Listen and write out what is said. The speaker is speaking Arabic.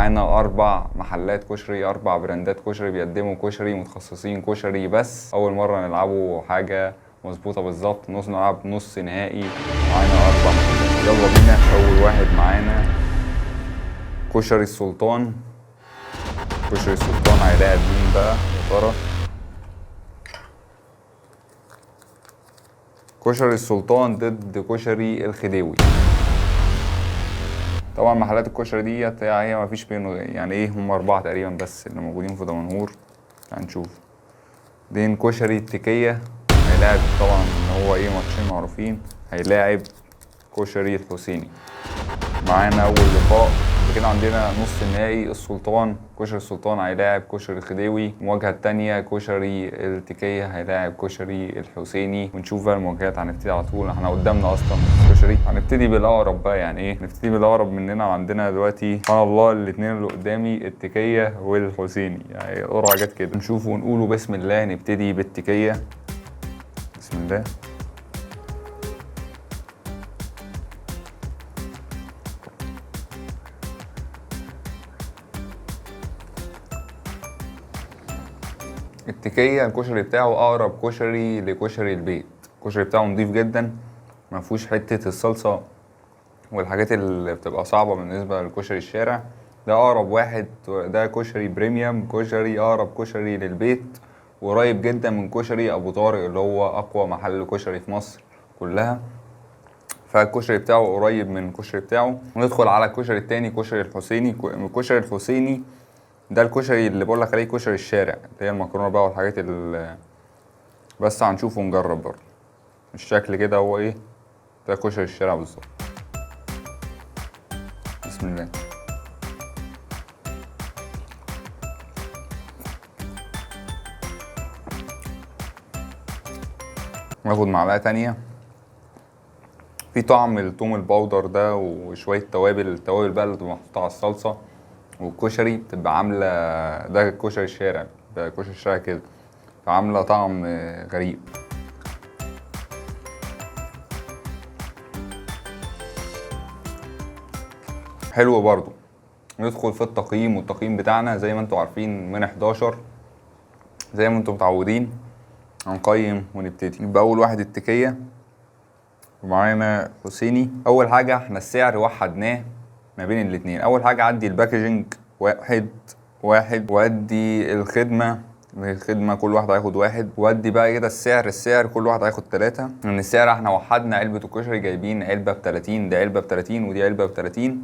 معانا 4 محلات كشري، 4 براندات كشري بيقدموا كشري، متخصصين كشري. بس اول مره نلعبوا حاجه مظبوطه بالظبط، نلعب نص نهائي. معانا 4 محلات، يلا بينا. اول واحد معانا كشري السلطان. كشري السلطان هيلاعب مين بقى يا ترى؟ كشري السلطان ضد كشري الخديوي. طبعا محلات الكشري ديت هي مفيش بينه يعني ايه، هم 4 تقريبا بس اللي موجودين في دمنهور. هنشوف. دين كشري التكية هيلاعب طبعا ان هو ايه، ماتشين معروفين. هيلاعب كشري الحسيني. معانا اول لقاء كده، عندنا نص النهائي السلطان. كشري السلطان هيلاعب كشري الخديوي. المواجهة التانية كشري التكية هيلاعب كشري الحسيني. ونشوف بقى المواجهات. هنبتدي على طول، احنا قدامنا اصلا كشري. هنبتدي بالاقرب بقى، يعني ايه نبتدي بالاقرب مننا. عندنا دلوقتي سبحان الله الاتنين اللي قدامي التكية والحسيني، يعني قرعة جت كده. نشوف ونقوله بسم الله. نبتدي بالتكية. بسم الله. التكية الكشري بتاعه اقرب كشري لكشري البيت. الكشري بتاعه نضيف جدا، ما فيهوش حته الصلصه والحاجات اللي بتبقى صعبه بالنسبه لكشري الشارع. ده اقرب واحد، ده كشري بريميوم، كشري اقرب كشري للبيت، وقريب جدا من كشري ابو طارق اللي هو اقوى محل كشري في مصر كلها. فالكشري بتاعه قريب من الكشري بتاعه. ندخل على الكشري التاني، كشري الحسيني. الكشري الحسيني ده الكشري اللي بقولك عليه كشري الشارع، اللي هي المكرونه بقى والحاجات اللي بس. هنشوف ونجرب برضه. الشكل كده هو ايه، ده كشري الشارع بالظبط. بسم الله. ناخد معلقه تانية. في طعم التوم البودر ده وشويه توابل. التوابل بقى اللي بتبقى محطوطه على الصلصه والكشري بتبقى عامله، ده كشري الشارع، ده كشري الشارع كده، فعامله طعم غريب. حلو برضو. ندخل في التقييم، والتقييم بتاعنا زي ما انتم عارفين من 11 زي ما انتم متعودين. هنقيم ونبتدي. يبقى اول واحد التكية ومعانا حسيني. اول حاجة احنا السعر وحدناه ما بين الاتنين. اول حاجة عدي الباكجينج واحد وادي الخدمة كل واحد هياخد 1. وادي بقى كده السعر كل واحد هياخد 3. ان السعر احنا وحدنا علبة الكشري، جايبين علبة ب30، ده علبة ب30 ودي علبة ب30.